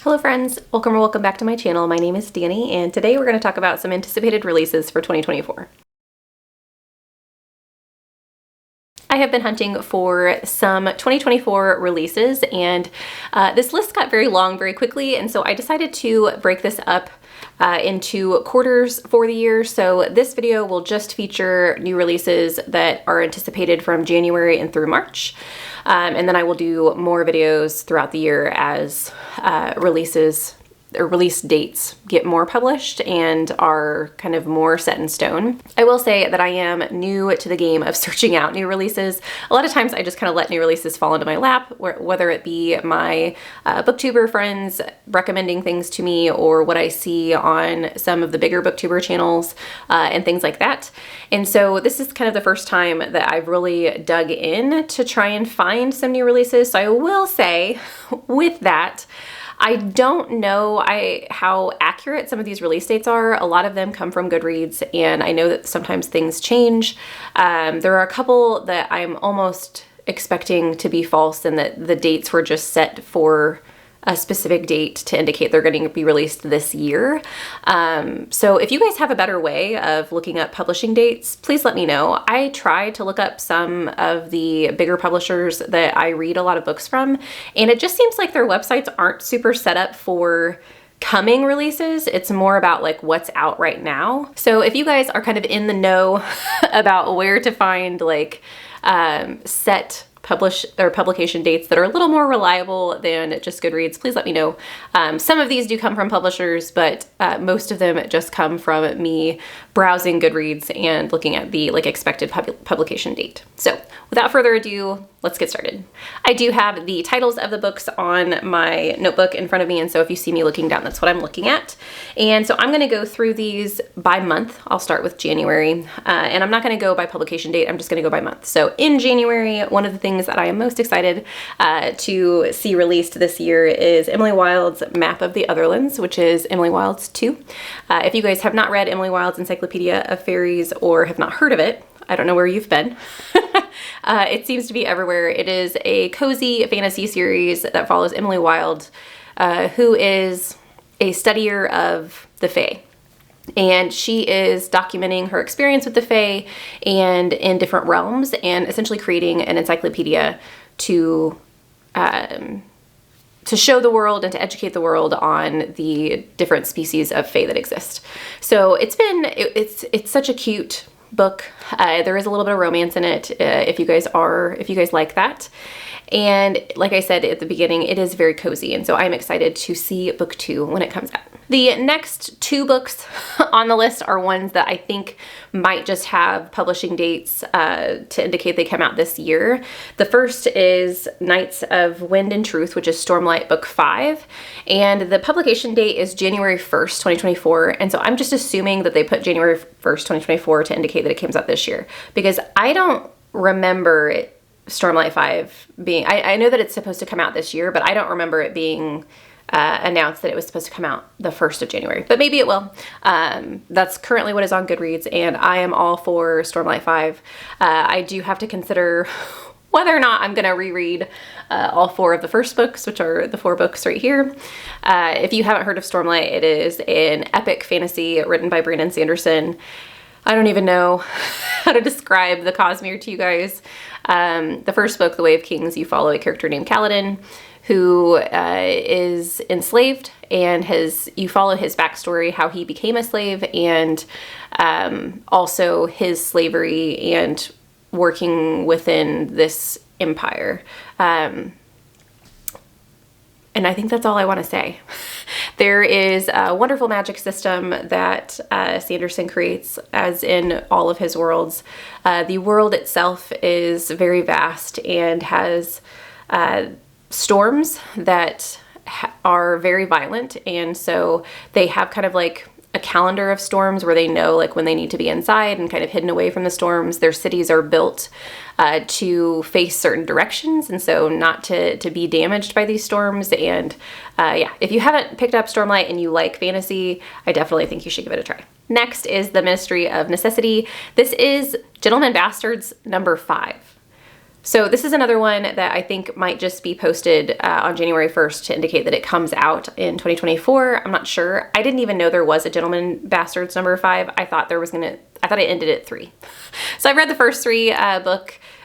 Hello friends, welcome back to my channel. My name is Danny and today we're going to talk about some anticipated releases for 2024. I have been hunting for some 2024 releases and this list got very long very quickly, and so I decided to break this up into quarters for the year. So this video will just feature new releases that are anticipated from January and through March. And then I will do more videos throughout the year as releases or release dates get more published and are kind of more set in stone. I will say that I am new to the game of searching out new releases. A lot of times I just kind of let new releases fall into my lap, whether it be my booktuber friends recommending things to me or what I see on some of the bigger booktuber channels and things like that. And so this is kind of the first time that I've really dug in to try and find some new releases. So I will say with that, I don't know how accurate some of these release dates are. A lot of them come from Goodreads, and I know that sometimes things change. There are a couple that I'm almost expecting to be false and that the dates were just set for a specific date to indicate they're going to be released this year. So if you guys have a better way of looking up publishing dates, please let me know. I tried to look up some of the bigger publishers that I read a lot of books from, and it just seems like their websites aren't super set up for coming releases. It's more about like what's out right now. So if you guys are kind of in the know about where to find like set publication dates that are a little more reliable than just Goodreads, please let me know. Some of these do come from publishers, but most of them just come from me browsing Goodreads and looking at the expected publication date. So without further ado, let's get started. I do have the titles of the books on my notebook in front of me, and so if you see me looking down, that's what I'm looking at. And so I'm going to go through these by month. I'll start with January, and I'm not going to go by publication date. I'm just going to go by month. So in January, one of the things that I am most excited to see released this year is Emily Wilde's Map of the Otherlands, which is Emily Wilde's 2. If you guys have not read Emily Wilde's Encyclopedia of Fairies or have not heard of it, I don't know where you've been. It seems to be everywhere. It is a cozy fantasy series that follows Emily Wilde, who is a studier of the Fae. And she is documenting her experience with the Fae and in different realms and essentially creating an encyclopedia to show the world and to educate the world on the different species of Fae that exist. So it's such a cute book. There is a little bit of romance in it if you guys like that. And like I said at the beginning, it is very cozy, and so I'm excited to see book 2 when it comes out. The next 2 books on the list are ones that I think might just have publishing dates to indicate they come out this year. The first is Nights of Wind and Truth, which is Stormlight book 5, and the publication date is January 1st, 2024, and so I'm just assuming that they put January 1st, 2024 to indicate that it comes out this year, because I don't remember Stormlight 5 being, I know that it's supposed to come out this year, but I don't remember it being announced that it was supposed to come out the 1st of January, but maybe it will. That's currently what is on Goodreads, and I am all for Stormlight 5. I do have to consider whether or not I'm going to reread all 4 of the first books, which are the 4 books right here. If you haven't heard of Stormlight, it is an epic fantasy written by Brandon Sanderson. I don't even know how to describe the Cosmere to you guys. The first book, The Way of Kings, you follow a character named Kaladin who is enslaved, and you follow his backstory, how he became a slave, and also his slavery and working within this empire. And I think that's all I want to say. There is a wonderful magic system that Sanderson creates, as in all of his worlds. The world itself is very vast and has storms that are very violent, and so they have kind of like a calendar of storms where they know like when they need to be inside and kind of hidden away from the storms. Their cities are built to face certain directions, and so not to be damaged by these storms. And yeah, if you haven't picked up Stormlight and you like fantasy, I definitely think you should give it a try. Next is The Ministry of Necessity. This is Gentlemen Bastards number 5. So this is another one that I think might just be posted on January 1st to indicate that it comes out in 2024. I'm not sure. I didn't even know there was a Gentleman Bastards number 5. I thought it ended at 3. So I've read the first 3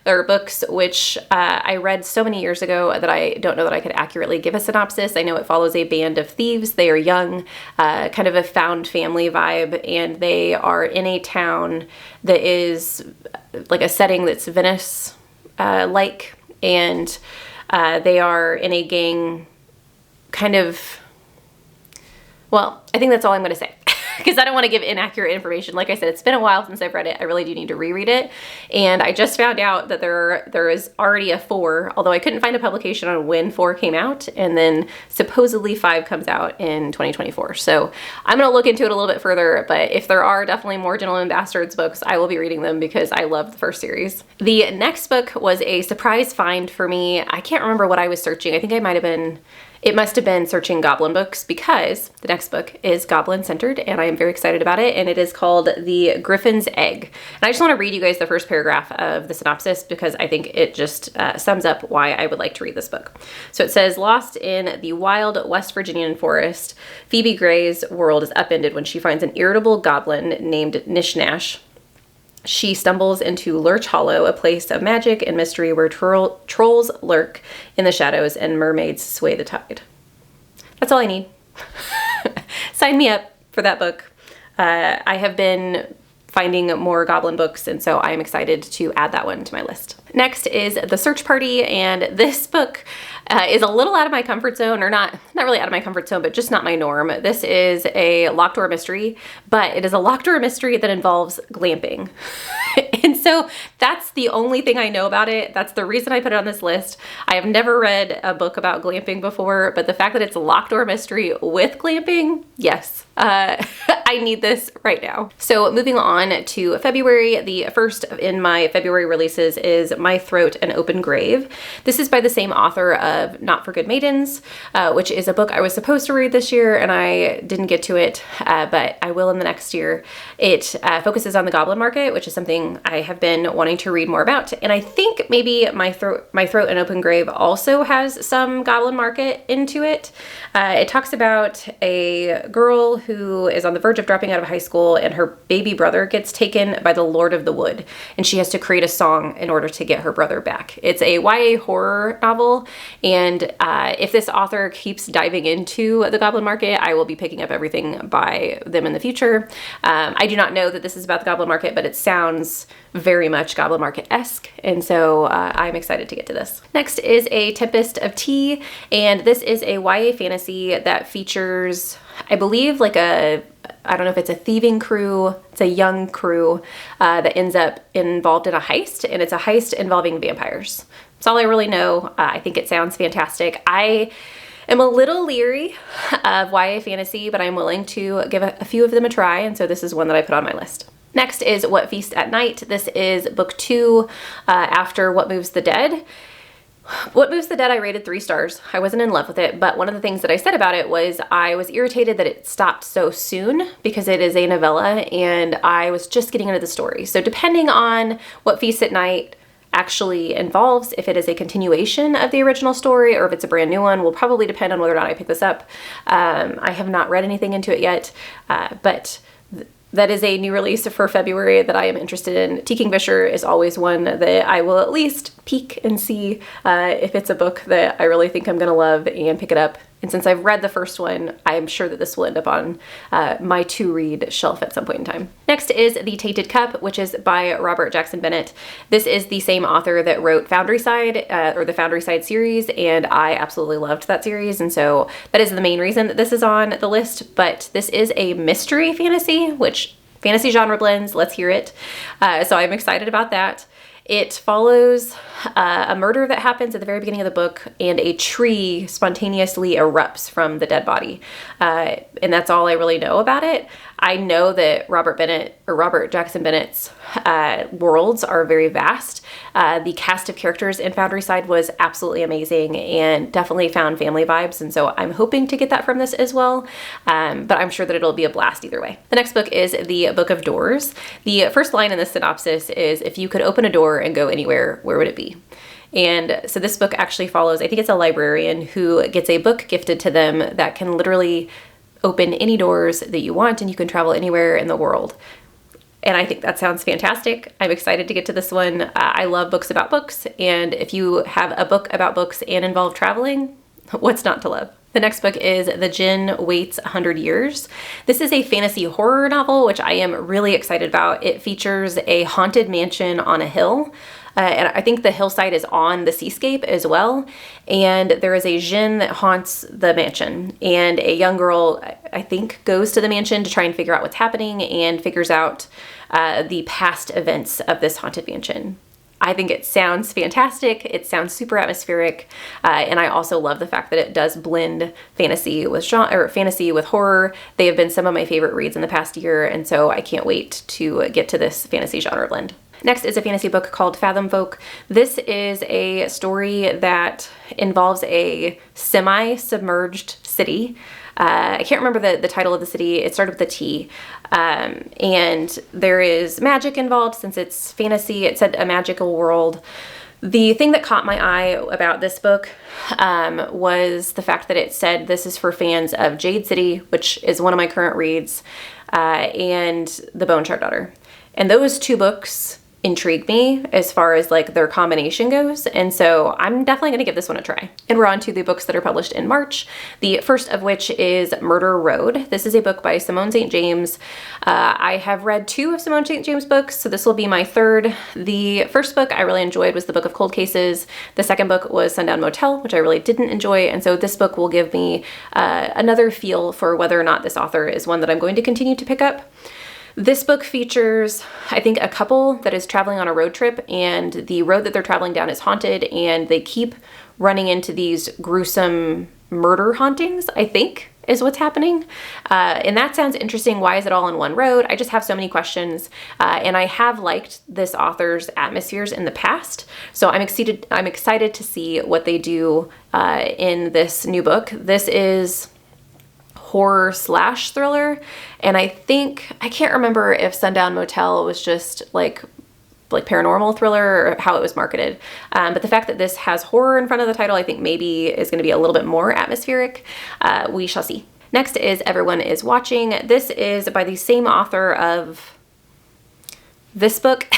books, which I read so many years ago that I don't know that I could accurately give a synopsis. I know it follows a band of thieves. They are young, kind of a found family vibe, and they are in a town that is like a setting that's Venice like, and they are in a gang kind of, well, I think that's all I'm going to say. Because I don't want to give inaccurate information. Like I said, it's been a while since I've read it. I really do need to reread it. And I just found out that there is already a 4, although I couldn't find a publication on when 4 came out. And then supposedly 5 comes out in 2024. So I'm going to look into it a little bit further. But if there are definitely more Gentleman Bastards books, I will be reading them because I love the first series. The next book was a surprise find for me. I can't remember what I was searching. I think it must have been searching Goblin books, because the next book is Goblin centered and I am very excited about it, and it is called The Griffin's Egg. And I just want to read you guys the first paragraph of the synopsis because I think it just sums up why I would like to read this book. So it says, lost in the wild West Virginian forest, Phoebe Gray's world is upended when she finds an irritable goblin named Nishnash. She stumbles into Lurch Hollow, a place of magic and mystery where trolls lurk in the shadows and mermaids sway the tide. That's all I need. Sign me up for that book. I have been finding more Goblin books, and so I am excited to add that one to my list. Next is The Search Party, and this book is a little out of my comfort zone, or not really out of my comfort zone, but just not my norm. This is a locked door mystery, but it is a locked door mystery that involves glamping. And so that's the only thing I know about it. That's the reason I put it on this list. I have never read a book about glamping before, but the fact that it's a locked door mystery with glamping, yes, I need this right now. So moving on to February, the first in my February releases is My Throat, An Open Grave. This is by the same author of Not for Good Maidens, which is a book I was supposed to read this year and I didn't get to it, but I will in the next year. It focuses on the goblin market, which is something I have been wanting to read more about. And I think maybe My Throat, An Open Grave also has some goblin market into it. It talks about a girl who is on the verge of dropping out of high school and her baby brother gets taken by the Lord of the Wood, and she has to create a song in order to get her brother back. It's a YA horror novel, and if this author keeps diving into the goblin market, I will be picking up everything by them in the future. I do not know that this is about the goblin market, but it sounds very much goblin market-esque, and so I'm excited to get to this. Next is A Tempest of Tea, and this is a YA fantasy that features, I believe, like I don't know if it's a thieving crew, it's a young crew that ends up involved in a heist, and it's a heist involving vampires. That's all I really know. I think it sounds fantastic. I am a little leery of YA fantasy, but I'm willing to give a few of them a try, and so this is one that I put on my list. Next is What Feast at Night. This is book 2 after What Moves the Dead. What Moves the Dead I rated 3 stars. I wasn't in love with it, but one of the things that I said about it was I was irritated that it stopped so soon because it is a novella and I was just getting into the story. So depending on what Feast at Night actually involves, if it is a continuation of the original story or if it's a brand new one, will probably depend on whether or not I pick this up. I have not read anything into it yet, but that is a new release for February that I am interested in. Kingfisher is always one that I will at least peek and see if it's a book that I really think I'm gonna love and pick it up. And since I've read the first one, I'm sure that this will end up on my to-read shelf at some point in time. Next is The Tainted Cup, which is by Robert Jackson Bennett. This is the same author that wrote Foundryside, or the Foundryside series, and I absolutely loved that series, and so that is the main reason that this is on the list. But this is a mystery fantasy, which fantasy genre blends, let's hear it. So I'm excited about that. It follows a murder that happens at the very beginning of the book, and a tree spontaneously erupts from the dead body. And that's all I really know about it. I know that Robert Jackson Bennett's worlds are very vast. The cast of characters in Foundryside was absolutely amazing and definitely found family vibes, and so I'm hoping to get that from this as well, but I'm sure that it'll be a blast either way. The next book is The Book of Doors. The first line in the synopsis is, if you could open a door and go anywhere, where would it be? And so this book actually follows, I think it's a librarian who gets a book gifted to them that can literally open any doors that you want, and you can travel anywhere in the world. And I think that sounds fantastic. I'm excited to get to this one. I love books about books, and if you have a book about books and involve traveling, what's not to love? The next book is The Djinn Waits 100 Years. This is a fantasy horror novel, which I am really excited about. It features a haunted mansion on a hill. And I think the hillside is on the seascape as well. And there is a Djinn that haunts the mansion. And a young girl, I think, goes to the mansion to try and figure out what's happening and figures out the past events of this haunted mansion. I think it sounds fantastic. It sounds super atmospheric. And I also love the fact that it does blend fantasy with horror. They have been some of my favorite reads in the past year. And so I can't wait to get to this fantasy genre blend. Next is a fantasy book called Fathomfolk. This is a story that involves a semi-submerged city. I can't remember the title of the city. It started with a T. And there is magic involved since it's fantasy. It said a magical world. The thing that caught my eye about this book was the fact that it said this is for fans of Jade City, which is one of my current reads, and The Bone Shard Daughter. And those two books intrigue me as far as like their combination goes, and so I'm definitely going to give this one a try. And we're on to the books that are published in March, the first of which is Murder Road. This is a book by Simone St. James. I have read 2 of Simone St. James books, so this will be my 3rd. The first book I really enjoyed was The Book of Cold Cases. The second book was Sundown Motel, which I really didn't enjoy, and so this book will give me another feel for whether or not this author is one that I'm going to continue to pick up. This book features, I think, a couple that is traveling on a road trip, and the road that they're traveling down is haunted, and they keep running into these gruesome murder hauntings, I think, is what's happening. And that sounds interesting. Why is it all on one road? I just have so many questions, and I have liked this author's atmospheres in the past, so I'm excited to see what they do in this new book. This is horror/thriller, and I can't remember if Sundown Motel was just like paranormal thriller or how it was marketed, but the fact that this has horror in front of the title, I think maybe is going to be a little bit more atmospheric. We shall see. Next is Everyone is Watching. This is by the same author of this book.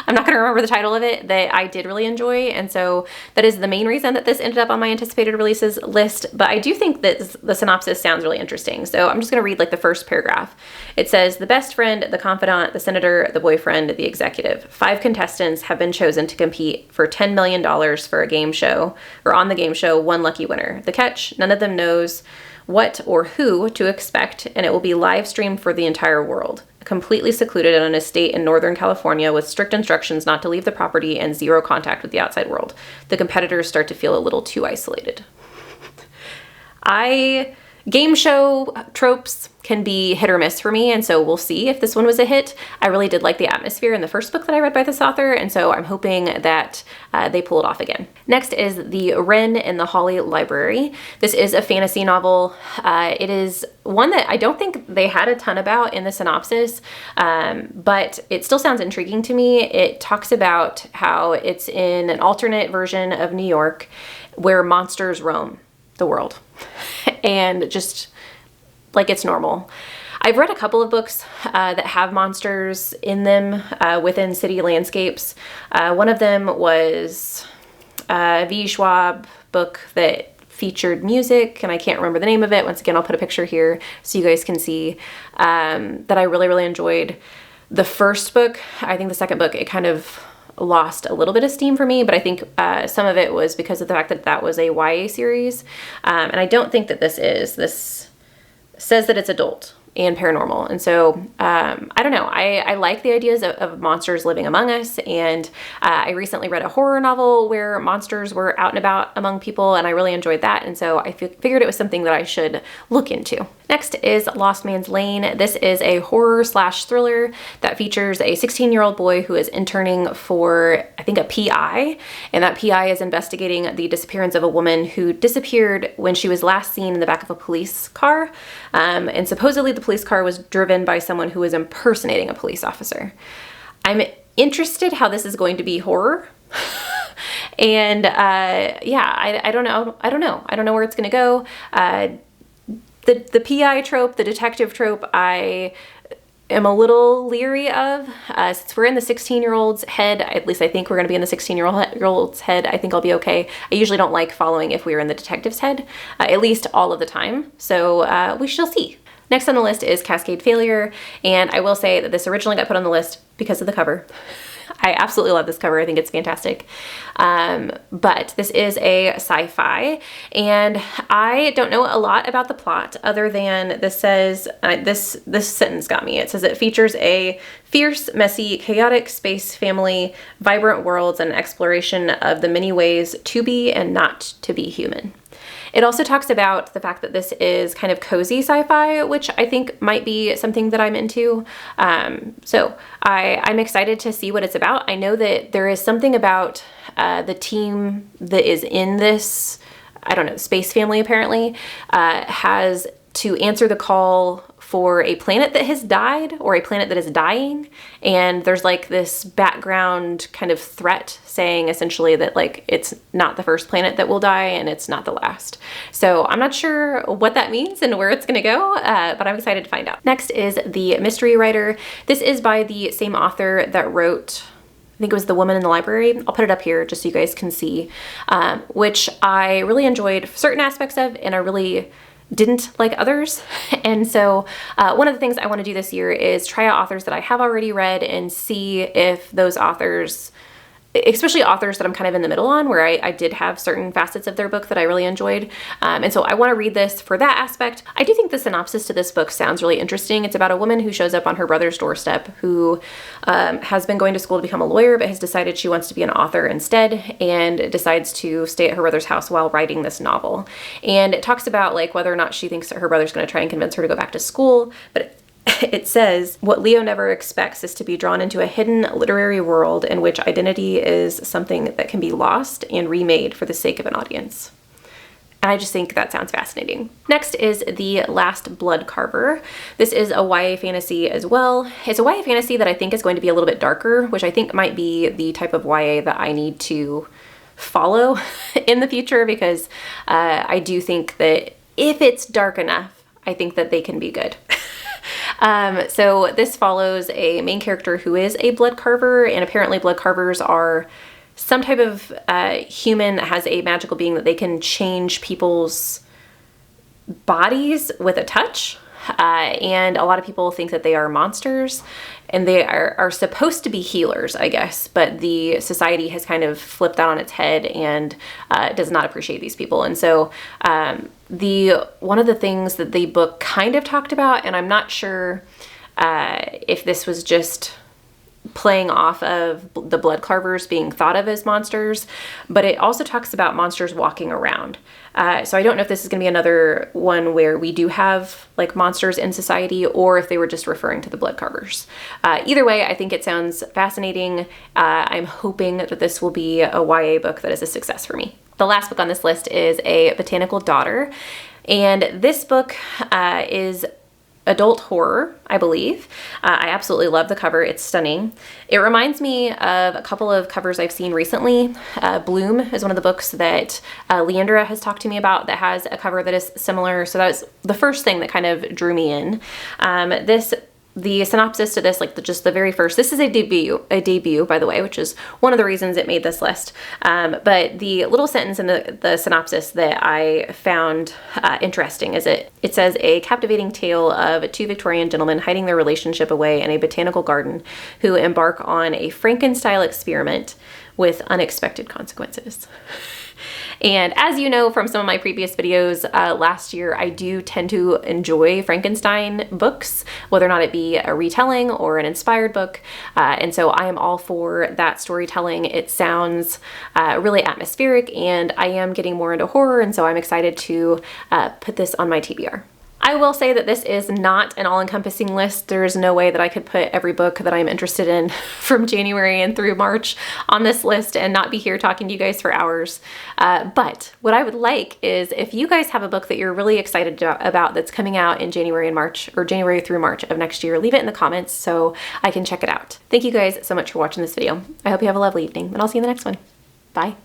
I'm not going to remember the title of it, that I did really enjoy, and so that is the main reason that this ended up on my anticipated releases list, but I do think that the synopsis sounds really interesting, so I'm just going to read like the first paragraph. It says, the best friend, the confidant, the senator, the boyfriend, the executive. 5 contestants have been chosen to compete for $10 million for a game show, or on the game show, 1 lucky winner. The catch, none of them knows what or who to expect, and it will be live streamed for the entire world. Completely secluded on an estate in Northern California with strict instructions not to leave the property and 0 contact with the outside world. The competitors start to feel a little too isolated. Game show tropes can be hit or miss for me, and so we'll see if this one was a hit. I really did like the atmosphere in the first book that I read by this author, and so I'm hoping that they pull it off again. Next is The Wren in the Holly Library. This is a fantasy novel. It is one that I don't think they had a ton about in the synopsis, but it still sounds intriguing to me. It talks about how it's in an alternate version of New York where monsters roam the world and just like it's normal. I've read a couple of books that have monsters in them within city landscapes. One of them was a V. Schwab book that featured music, and I can't remember the name of it. Once again, I'll put a picture here so you guys can see, that I really, really enjoyed. The first book, I think the second book, it kind of lost a little bit of steam for me, but I think some of it was because of the fact that that was a YA series, and I don't think that this says that it's adult and paranormal, and so I don't know. I like the ideas of monsters living among us, and I recently read a horror novel where monsters were out and about among people, and I really enjoyed that, and so I figured it was something that I should look into. Next is Lost Man's Lane. This is a horror slash thriller that features a 16-year-old boy who is interning for, I think, a PI, and that PI is investigating the disappearance of a woman who disappeared when she was last seen in the back of a police car, and supposedly the police car was driven by someone who was impersonating a police officer. I'm interested how this is going to be horror. And yeah, I don't know. I don't know where it's going to go. The PI trope, the detective trope, I am a little leery of. Since we're in the 16-year-old's head, at least I think we're going to be in the 16-year-old's head, I think I'll be okay. I usually don't like following if we're in the detective's head, at least all of the time. So we shall see. Next on the list is Cascade Failure, and I will say that this originally got put on the list because of the cover. I absolutely love this cover. I think it's fantastic. But this is a sci-fi, and I don't know a lot about the plot other than this says, this sentence got me. It says it features a fierce, messy, chaotic space family, vibrant worlds, and exploration of the many ways to be and not to be human. It also talks about the fact that this is kind of cozy sci-fi, which I think might be something that I'm into. So I'm excited to see what it's about. I know that there is something about the team that is in this, I don't know, space family apparently, has to answer the call for a planet that has died or a planet that is dying. And there's like this background kind of threat saying essentially that like it's not the first planet that will die and it's not the last. So I'm not sure what that means and where it's gonna go, but I'm excited to find out. Next is The Mystery Writer. This is by the same author that wrote, I think it was The Woman in the Library. I'll put it up here just so you guys can see, which I really enjoyed certain aspects of and I really didn't like others. And so one of the things I want to do this year is try out authors that I have already read and see if those authors, especially authors that I'm kind of in the middle on, where I did have certain facets of their book that I really enjoyed. And so I want to read this for that aspect. I do think the synopsis to this book sounds really interesting. It's about a woman who shows up on her brother's doorstep who has been going to school to become a lawyer, but has decided she wants to be an author instead and decides to stay at her brother's house while writing this novel. And it talks about like whether or not she thinks that her brother's going to try and convince her to go back to school, but it says, what Leo never expects is to be drawn into a hidden literary world in which identity is something that can be lost and remade for the sake of an audience. And I just think that sounds fascinating. Next is The Last Bloodcarver. This is a YA fantasy as well. It's a YA fantasy that I think is going to be a little bit darker, which I think might be the type of YA that I need to follow in the future, because I do think that if it's dark enough, I think that they can be good. So this follows a main character who is a bloodcarver, and apparently bloodcarvers are some type of human that has a magical being that they can change people's bodies with a touch. And a lot of people think that they are monsters, and they are supposed to be healers, I guess, but the society has kind of flipped that on its head and does not appreciate these people. And so one of the things that the book kind of talked about, and I'm not sure if this was just playing off of the bloodcarvers being thought of as monsters, but it also talks about monsters walking around. So I don't know if this is going to be another one where we do have like monsters in society, or if they were just referring to the bloodcarvers. Either way, I think it sounds fascinating. I'm hoping that this will be a YA book that is a success for me. The last book on this list is A Botanical Daughter, and this book is adult horror, I believe. I absolutely love the cover. It's stunning. It reminds me of a couple of covers I've seen recently. Bloom is one of the books that Leandra has talked to me about that has a cover that is similar. So that was the first thing that kind of drew me in. The synopsis to this, like just the very first, this is a debut, by the way, which is one of the reasons it made this list. But the little sentence in the synopsis that I found interesting is it says, a captivating tale of two Victorian gentlemen hiding their relationship away in a botanical garden who embark on a Frankenstein experiment with unexpected consequences. And as you know from some of my previous videos last year, I do tend to enjoy Frankenstein books, whether or not it be a retelling or an inspired book. And so I am all for that storytelling. It sounds really atmospheric, and I am getting more into horror, and so I'm excited to put this on my TBR. I will say that this is not an all-encompassing list. There is no way that I could put every book that I'm interested in from January and through March on this list and not be here talking to you guys for hours. But what I would like is if you guys have a book that you're really excited about that's coming out in January and March, or January through March of next year, leave it in the comments so I can check it out. Thank you guys so much for watching this video. I hope you have a lovely evening, and I'll see you in the next one. Bye.